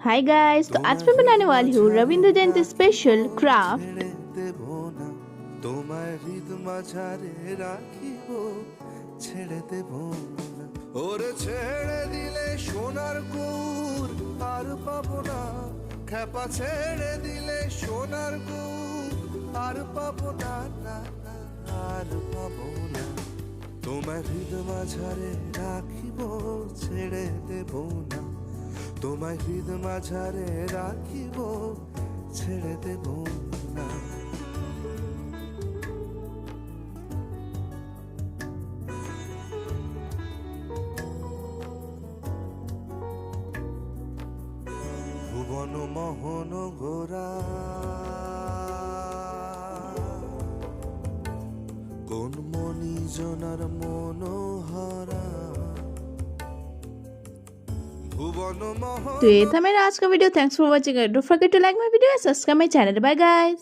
Hi guys, तो आज मैं बनाने वाली हूँ रविंद्र जयंती स्पेशल क्राफ्ट। তোমায় হৃদ মাঝারে রাখিব ছেড়ে দেব না ওরে ছেড়ে দিলে সোনার গৌর আর পাবো না খেপা ছেড়ে দিলে সোনার গৌর আর পাবো না না না আর পাবো না তোমায় হৃদ মাঝারে রাখিব ছেড়ে দেব না তোমায় হৃদ মাঝারে রাখিব ছেড়ে দেব না ভুবন মোহন গোরা কোন মনি জনার মনোহরা ভুবন মোহন। तो ये था मेरा आज का video. Thanks for watching. Don't forget to like my video and subscribe my channel. Bye guys.